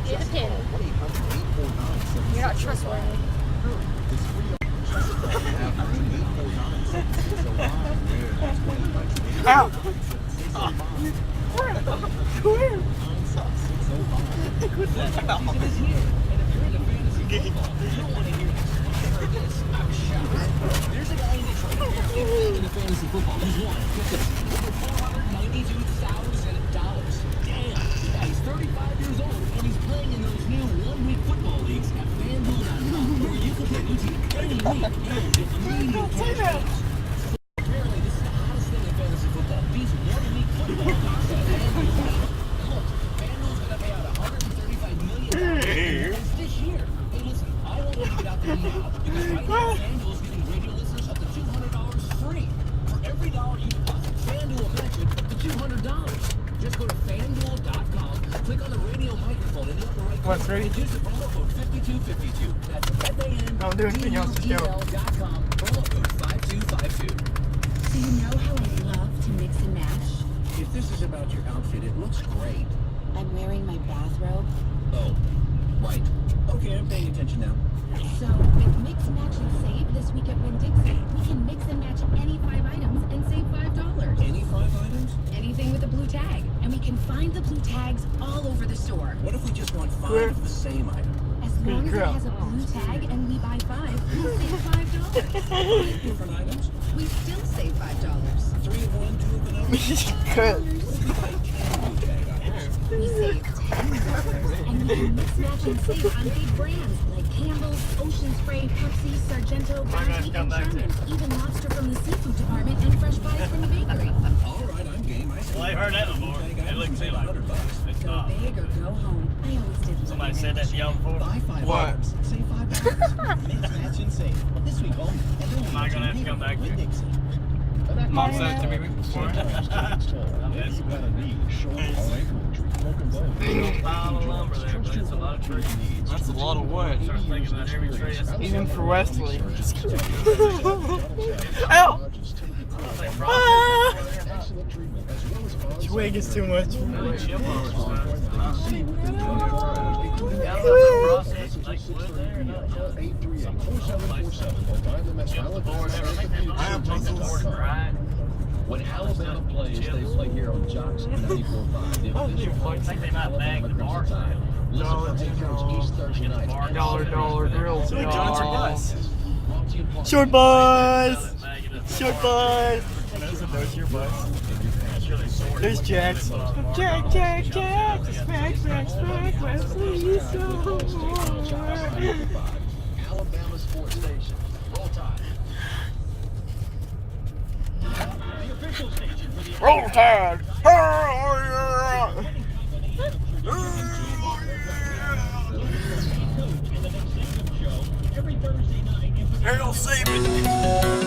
Get a pin. You're not trustworthy. Ow! There's a guy in Detroit in fantasy football. He's won $492,000. Damn. Yeah, he's 35 years old, and he's playing in those new one-week football leagues at FanDuel.com, where you can pick each any week and get immediate cash payouts. Apparently, this is the hottest thing in fantasy football. These one-week football leagues at FanDuel.com. Look, FanDuel's going to pay out $135 million this year. Hey, listen, I want you to get out there now, because right now, FanDuel's giving radio listeners up to $200 free. For every dollar you deposit, FanDuel matches up to $200. Just go to FanDuel.com, click on the radio microphone in the upper right corner, and use the promo code 5252. That's FanDuel.com, promo code 5252. Do you know how I love to mix and match? If this is about your outfit, it looks great. I'm wearing my bathrobe. Oh, right. Okay, I'm paying attention now. So, with Mix, Match, and Save this week at Winn-Dixie, we can mix and match any 5 items and save $5. Any 5 items? Anything with a blue tag. And we can find the blue tags all over the store. What if we just want 5 of the same item? As long as it has a blue tag and we buy 5, we'll save $5. 5 different items? We still save $5. 3 of one, 2 of another? Good. What if we buy 10 blue tag items? We save $10. And we can mix, match, and save on big brands like Campbell's, Ocean Spray, Pepsi, Sargento, Bounty, and Sherman's. Even lobster from the seafood department and fresh pies from the bakery. All right, I'm game. I see. Well, I heard that before. It looks like $100. it's Go not. big or go home. I always did. Somebody said that to y'all before. Buy 5 What? items, save $5. Mix, match, and save. This week only. Am I gonna have to come back here? Mom said it to me before. Yes. Pile of lumber there, but it's a lot of trees. That's a lot of wood. Start thinking about every tree. Even for Wesley. Ow! Ah! Twig is too much for me. I have puzzles. When Alabama plays, they play here on Jocks 94.5. I think they might bag the bar side. Listen for Home East Thursday nights. Dollar grills. Hey, John, it's your bus. Short bus! Short bus! There's your bus. There's Jack's. Jack, smack, Wesley, so more. Alabama Sports Station. Roll Tide. Roll Tide! Hail Saban!